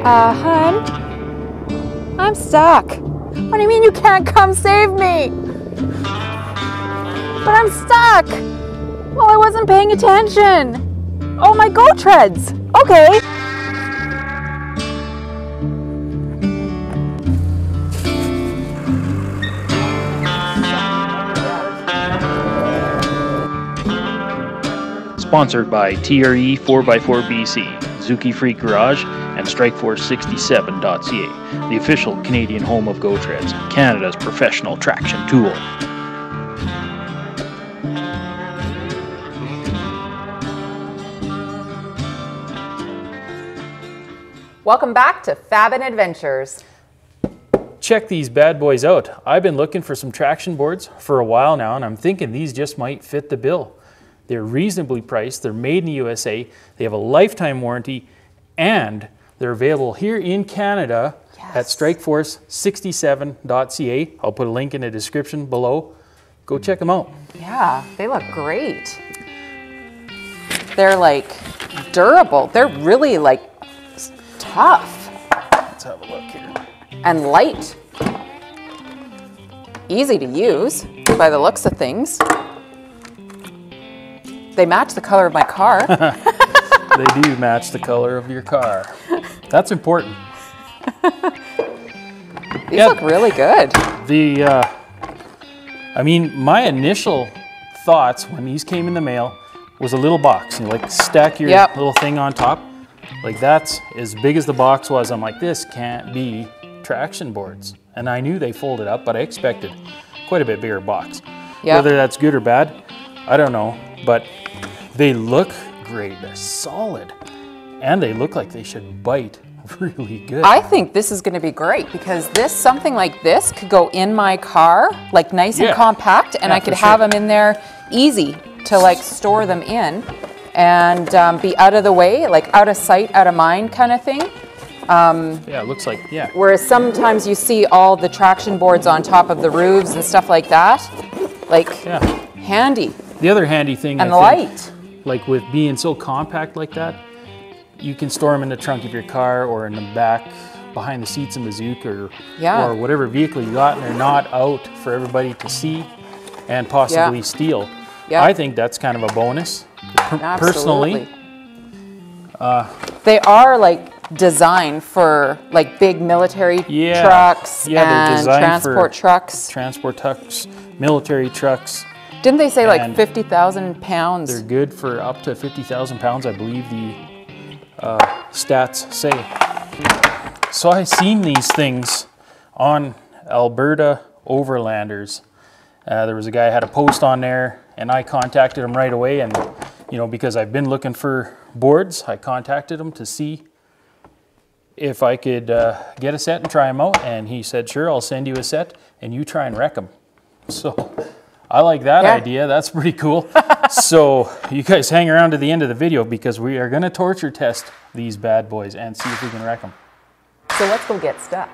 Hun, I'm stuck. What do you mean you can't come save me? But I'm stuck. Well, I wasn't paying attention. Oh, my gotreads. Okay. Sponsored by TRE 4x4BC, Zuki Free Garage, and Strikeforce67.ca, the official Canadian home of gotreads, Canada's professional traction tool. Welcome back to Fabbin Adventures. Check these bad boys out. I've been looking for some traction boards for a while now, and I'm thinking these just might fit the bill. They're reasonably priced, they're made in the USA, they have a lifetime warranty, and they're available here in Canada at Strikeforce67.ca. I'll put a link in the description below. Go check them out. Yeah, they look great. They're like durable. They're really like tough. Let's have a look here. And light. Easy to use by the looks of things. They match the color of my car. They do match the color of your car. That's important. These look really good. I mean, my initial thoughts when these came in the mail was a little box. You know, like stack your little thing on top. Like that's as big as the box was. I'm like, this can't be traction boards. And I knew they folded up, but I expected quite a bit bigger box. Yep. Whether that's good or bad, I don't know. But they look great. They're solid. And they look like they should bite really good. I think this is going to be great because something like this could go in my car, like nice and compact, and I could have them in there easy to like store them in and be out of the way, like out of sight, out of mind kind of thing. Yeah, it looks like, Whereas sometimes you see all the traction boards on top of the roofs and stuff like that. Like, handy. The other handy thing, and I think, light. Like with being so compact like that, you can store them in the trunk of your car or in the back behind the seats in the Zook or whatever vehicle you got, and they're not out for everybody to see and possibly steal. I think that's kind of a bonus. Personally. They are like designed for like big military trucks and transport trucks. Transport trucks, military trucks. Didn't they say like 50,000 pounds? They're good for up to 50,000 pounds, I believe the stats say. So I seen these things on Alberta Overlanders. There was a guy who had a post on there, and I contacted him right away. And you know, because I've been looking for boards, I contacted him to see if I could get a set and try them out. And he said, "Sure, I'll send you a set, and you try and wreck them." So I like that idea. That's pretty cool. So you guys hang around to the end of the video because we are going to torture test these bad boys and see if we can wreck them. So let's go get stuck.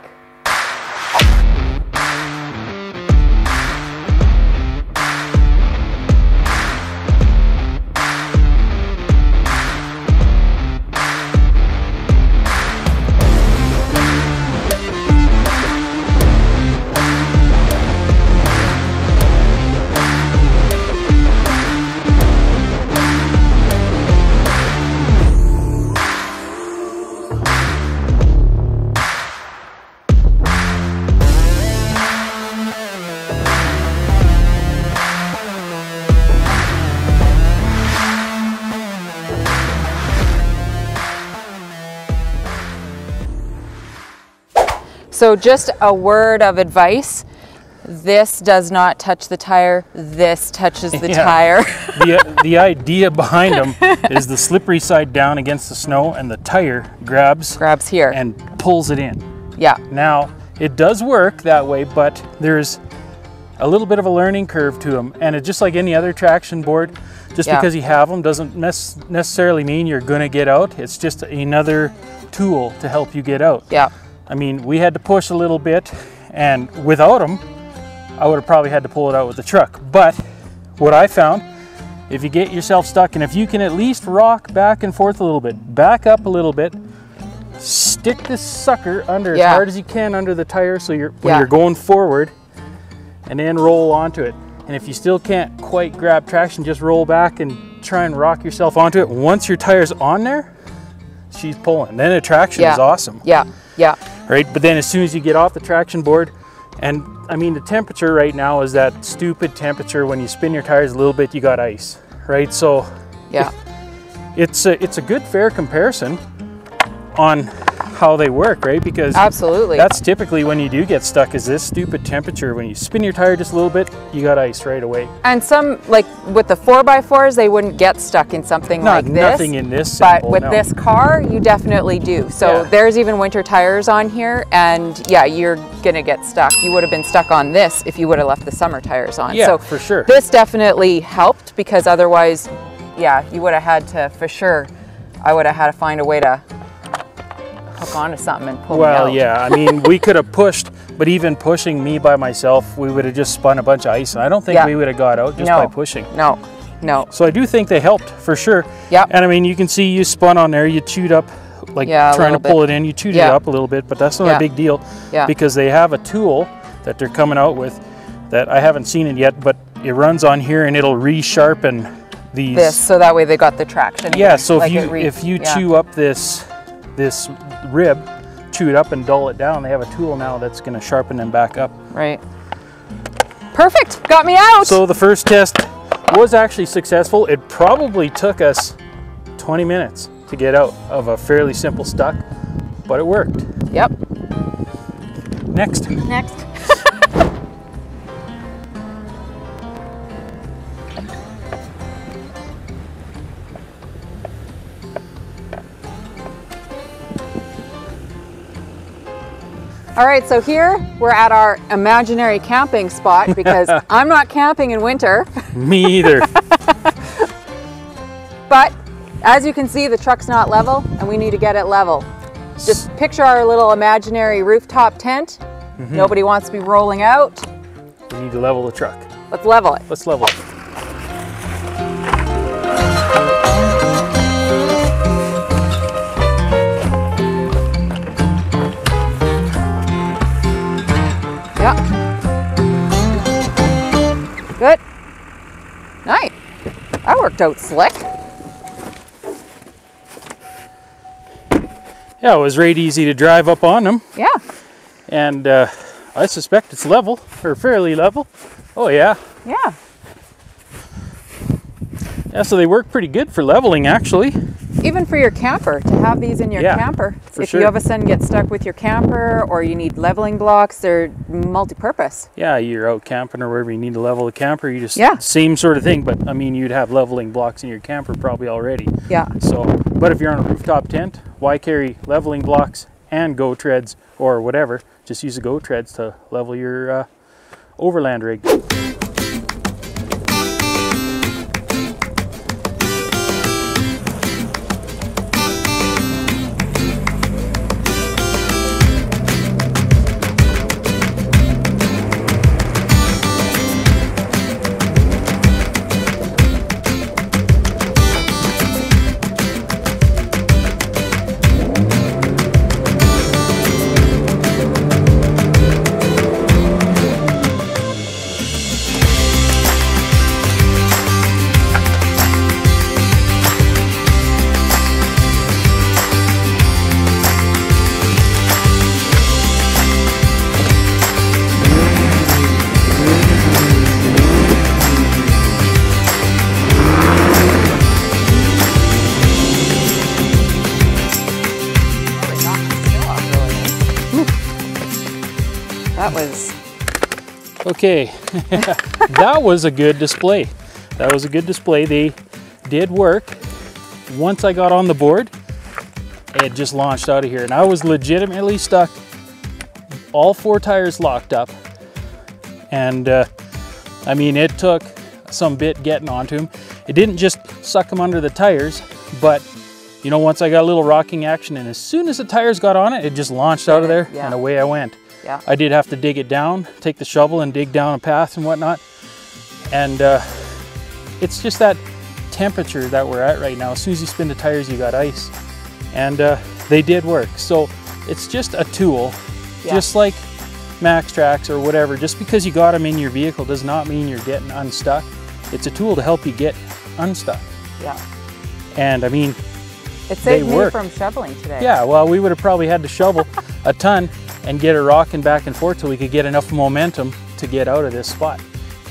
So just a word of advice, this does not touch the tire, this touches the tire. The idea behind them is the slippery side down against the snow and the tire grabs here and pulls it in. Yeah. Now, it does work that way, but there's a little bit of a learning curve to them. And it's just like any other traction board, just because you have them doesn't necessarily mean you're gonna get out. It's just another tool to help you get out. Yeah. I mean, we had to push a little bit, and without them, I would have probably had to pull it out with the truck. But what I found, if you get yourself stuck, and if you can at least rock back and forth a little bit, back up a little bit, stick this sucker under as hard as you can under the tire, so when you're going forward, and then roll onto it. And if you still can't quite grab traction, just roll back and try and rock yourself onto it. Once your tire's on there, she's pulling. Then the traction is awesome. Yeah, yeah. Right, but then as soon as you get off the traction board, and I mean the temperature right now is that stupid temperature when you spin your tires a little bit, you got ice, right? So yeah, it's a good fair comparison on how they work, right? Because absolutely, that's typically when you do get stuck, is this stupid temperature. When you spin your tire just a little bit, you got ice right away. And some, like with the 4x4s, they wouldn't get stuck in something like this. Nothing in this simple, but with this car, you definitely do. So there's even winter tires on here, and yeah, you're gonna get stuck. You would have been stuck on this if you would have left the summer tires on. Yeah, so for sure. This definitely helped, because otherwise, yeah, you would have had to, for sure, I would have had to find a way to hook onto something and pull me out. Well, yeah, I mean, we could have pushed, but even pushing me by myself, we would have just spun a bunch of ice, and I don't think we would have got out just by pushing. No, no. So I do think they helped, for sure. Yeah. And I mean, you can see you spun on there, you chewed up, like trying to pull it in, you chewed it up a little bit, but that's not a big deal, because they have a tool that they're coming out with that I haven't seen it yet, but it runs on here and it'll resharpen these. So that way they got the traction. Yeah, so like if you chew up this rib, chew it up and dull it down, they have a tool now that's going to sharpen them back up. Right. Perfect. Got me out. So the first test was actually successful. It probably took us 20 minutes to get out of a fairly simple stuck, but it worked. Yep. Next. Next. All right, so here we're at our imaginary camping spot, because I'm not camping in winter. Me either. But as you can see, the truck's not level and we need to get it level. Just picture our little imaginary rooftop tent. Nobody wants to be rolling out. We need to level the truck. Let's level it. Let's level it. Yeah. Good. Nice. That worked out slick. Yeah, it was right easy to drive up on them. Yeah. And I suspect it's level, or fairly level. Oh yeah. Yeah. Yeah, so they work pretty good for leveling, actually. Even for your camper, to have these in your camper. If you all of a sudden get stuck with your camper, or you need leveling blocks, they're multi-purpose. Yeah, you're out camping or wherever you need to level the camper, you just, same sort of thing, but I mean, you'd have leveling blocks in your camper probably already. Yeah. So, but if you're on a rooftop tent, why carry leveling blocks and gotreads or whatever? Just use the gotreads to level your overland rig. That was... Okay, that was a good display. That was a good display. They did work. Once I got on the board, it just launched out of here. And I was legitimately stuck, all four tires locked up. And I mean, it took some bit getting onto him. It didn't just suck him under the tires, but you know, once I got a little rocking action, and as soon as the tires got on it, it just launched out of there, and away I went. Yeah. I did have to dig it down, take the shovel and dig down a path and whatnot. And it's just that temperature that we're at right now. As soon as you spin the tires, you got ice. And They did work. So it's just a tool, just like maxtrax or whatever. Just because you got them in your vehicle does not mean you're getting unstuck. It's a tool to help you get unstuck. Yeah. And I mean, it saved me from shoveling today. Yeah, well, we would have probably had to shovel a ton and get it rocking back and forth till we could get enough momentum to get out of this spot.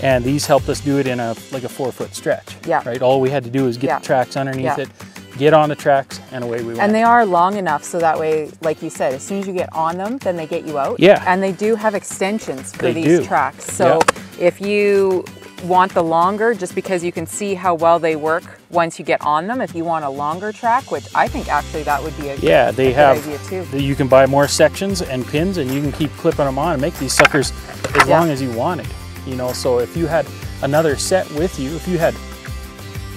And these helped us do it in like a 4-foot stretch. Yeah. Right. All we had to do was get the tracks underneath it, get on the tracks, and away we went. And they are long enough so that way, like you said, as soon as you get on them, then they get you out. Yeah. And they do have extensions for these tracks. So if you want the longer, just because you can see how well they work once you get on them, if you want a longer track, which I think actually that would be a good idea too. You can buy more sections and pins, and you can keep clipping them on and make these suckers as long as you wanted. You know, so if you had another set with you, if you had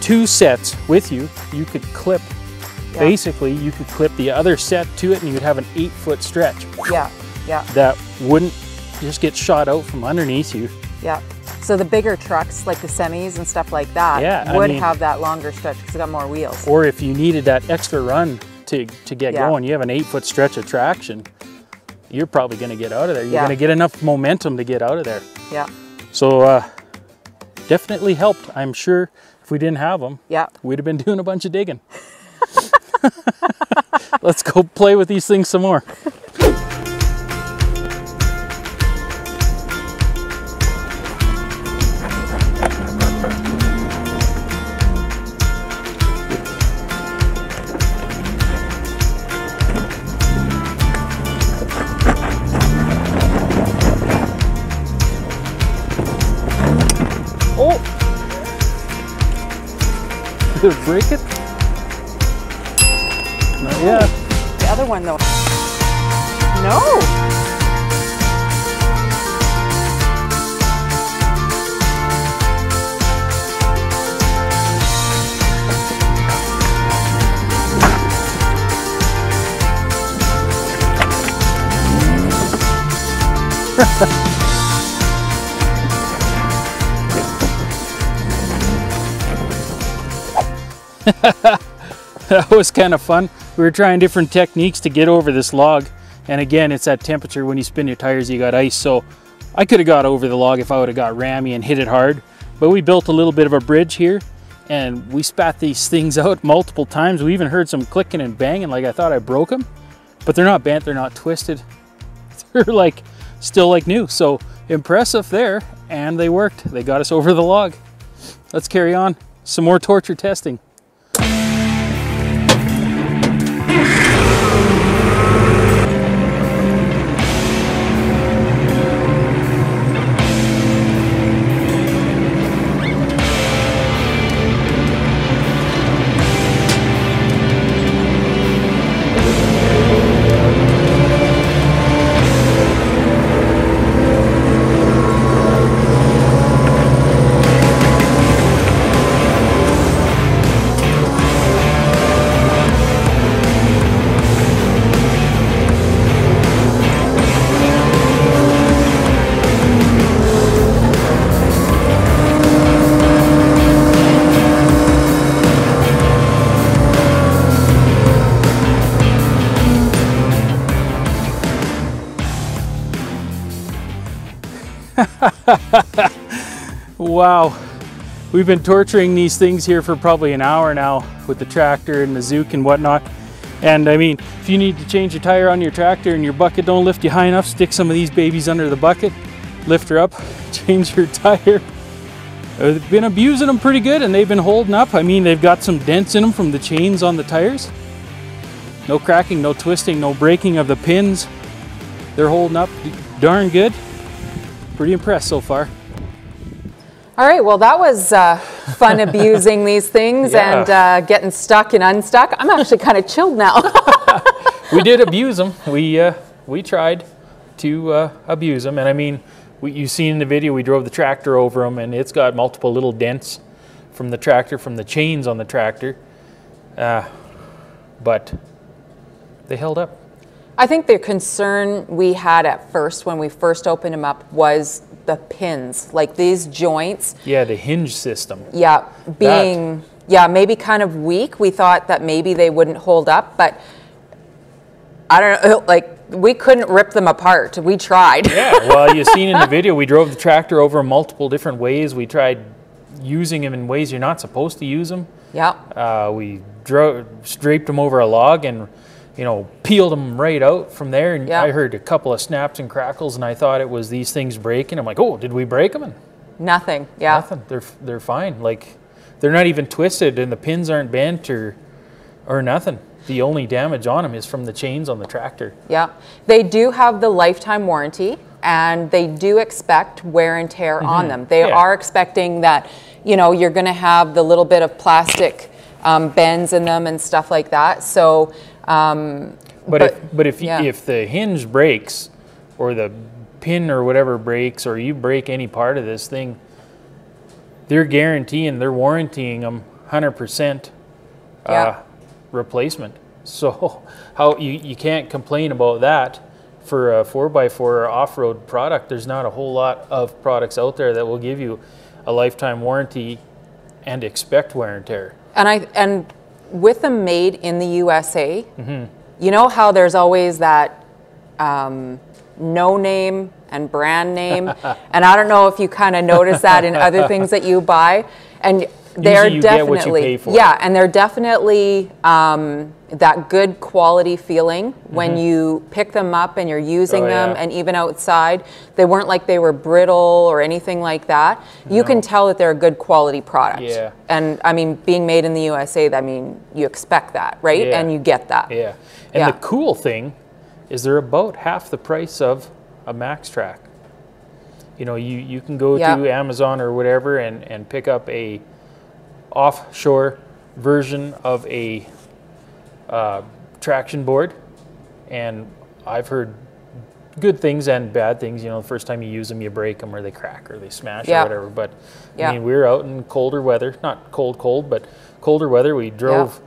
2 sets with you, you could clip, basically you could clip the other set to it and you'd have an 8-foot stretch. Yeah, yeah. That wouldn't just get shot out from underneath you. Yeah. So the bigger trucks, like the semis and stuff like that, would have that longer stretch because it's got more wheels. Or if you needed that extra run to get going, you have an 8-foot stretch of traction, you're probably going to get out of there. You're going to get enough momentum to get out of there. Yeah. So definitely helped. I'm sure if we didn't have them, we'd have been doing a bunch of digging. Let's go play with these things some more. Did it break it? Not yet. The other one though. No. That was kind of fun. We were trying different techniques to get over this log, and again, it's that temperature. When you spin your tires, you got ice, so I could have got over the log if I would have got rammy and hit it hard, but we built a little bit of a bridge here and we spat these things out multiple times. We even heard some clicking and banging, like I thought I broke them, but they're not bent, they're not twisted, they're like still like new. So impressive there, and they worked. They got us over the log. Let's carry on some more torture testing. Wow, we've been torturing these things here for probably an hour now with the tractor and the Zook and whatnot. And I mean, if you need to change your tire on your tractor and your bucket don't lift you high enough, stick some of these babies under the bucket, lift her up, change your tire. I've been abusing them pretty good and they've been holding up. I mean, they've got some dents in them from the chains on the tires. No cracking, no twisting, no breaking of the pins. They're holding up darn good. Pretty impressed so far. All right, well that was fun abusing these things and getting stuck and unstuck. I'm actually kind of chilled now. We did abuse them. We tried to abuse them, and I mean, you seen in the video, we drove the tractor over them, and it's got multiple little dents from the tractor, from the chains on the tractor, but they held up. I think the concern we had at first when we first opened them up was the pins, like these joints. Yeah, the hinge system. Yeah, being maybe kind of weak. We thought that maybe they wouldn't hold up, but I don't know, like we couldn't rip them apart. We tried. Yeah, well, you seen in the video, we drove the tractor over multiple different ways. We tried using them in ways you're not supposed to use them. Yeah. We draped them over a log and, you know, peeled them right out from there. And I heard a couple of snaps and crackles, and I thought it was these things breaking. I'm like, oh, did we break them? And nothing. Yeah. nothing. They're fine. Like, they're not even twisted, and the pins aren't bent or nothing. The only damage on them is from the chains on the tractor. Yeah. They do have the lifetime warranty, and they do expect wear and tear on them. They are expecting that, you know, you're going to have the little bit of plastic bends in them and stuff like that. So, but if the hinge breaks, or the pin or whatever breaks, or you break any part of this thing, they're warrantying them 100% replacement. So how you can't complain about that for a 4x4 or off-road product. There's not a whole lot of products out there that will give you a lifetime warranty and expect wear and tear. And with them made in the USA, you know how there's always that no name and brand name, and I don't know if you kind of notice that in other things that you buy, and they're Usually you definitely get what you pay for. Yeah, and they're definitely that good quality feeling when you pick them up and you're using them, and even outside, they weren't like they were brittle or anything like that. You can tell that they're a good quality product. Yeah. And I mean, being made in the USA, I mean, you expect that, right? Yeah. And you get that. Yeah. And the cool thing is they're about half the price of a maxtrax. You know, you can go to Amazon or whatever and pick up a offshore version of a traction board, and I've heard good things and bad things. You know, the first time you use them, you break them, or they crack, or they smash, or whatever. But I mean, we were out in colder weather, not cold, but colder weather. We drove,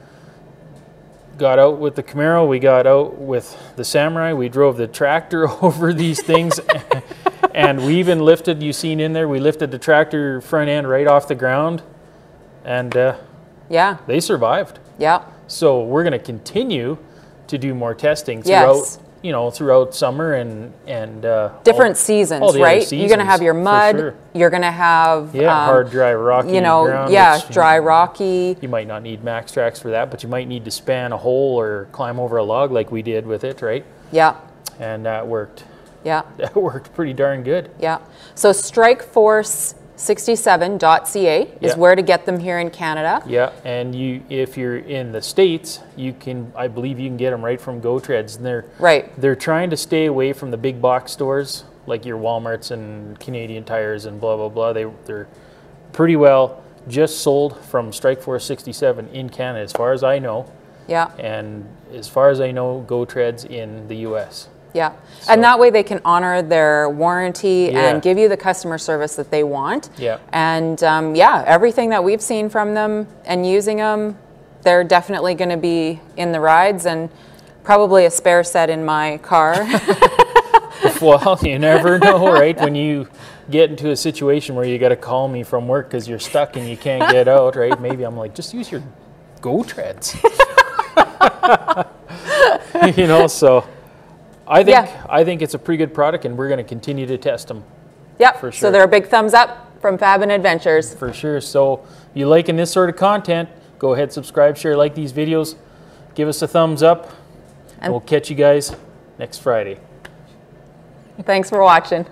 got out with the Camaro, we got out with the Samurai, we drove the tractor over these things, and we even lifted, you seen in there, we lifted the tractor front end right off the ground, and they survived. Yeah. So we're going to continue to do more testing throughout, you know, throughout summer and different seasons, right? You're going to have your mud. You're going to have hard, dry, rocky. You know, ground, dry, rocky. You might not need maxtrax for that, but you might need to span a hole or climb over a log like we did with it, right? Yeah. And that worked. Yeah. That worked pretty darn good. Yeah. So strikeforce67.ca is where to get them here in Canada. Yeah, and if you're in the States, I believe you can get them right from gotreads, and they're trying to stay away from the big box stores like your Walmarts and Canadian Tires and blah blah blah. They're pretty well just sold from Strikeforce 67 in Canada, as far as I know. Yeah. And as far as I know, gotreads in the US. Yeah, so, and that way they can honor their warranty and give you the customer service that they want. Yeah. And everything that we've seen from them and using them, they're definitely going to be in the rides, and probably a spare set in my car. Well, you never know, right? When you get into a situation where you got to call me from work because you're stuck and you can't get out, right? Maybe I'm like, just use your gotreads. You know, so I think it's a pretty good product, and we're going to continue to test them. Yep. For sure. So they're a big thumbs up from Fabbin Adventures. For sure. So if you liking this sort of content, go ahead, subscribe, share, like these videos, give us a thumbs up, and we'll catch you guys next Friday. Thanks for watching.